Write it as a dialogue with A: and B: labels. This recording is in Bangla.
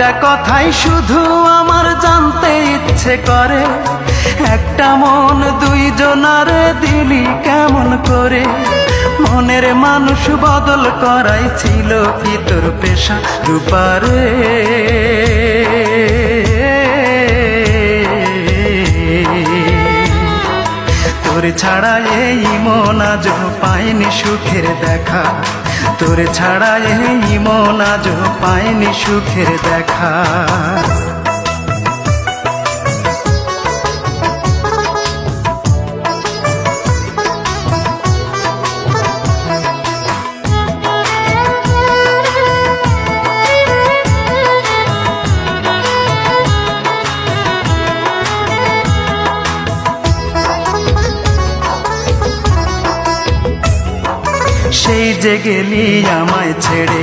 A: একটা কথাই শুধু আমার জানতে ইচ্ছে করে, একটা মন দুইজনারে দিলি কেমন করে? মনের মানুষ বদল করাই ছিল কি তোর পেশা রূপারে? তোর ছাড়া এই মন আজ পায়নি সুখের দেখা, তোর ছাড়া এই মন আজ পায়নি সুখের দেখা। সেই যে গেলি আমায় ছেড়ে।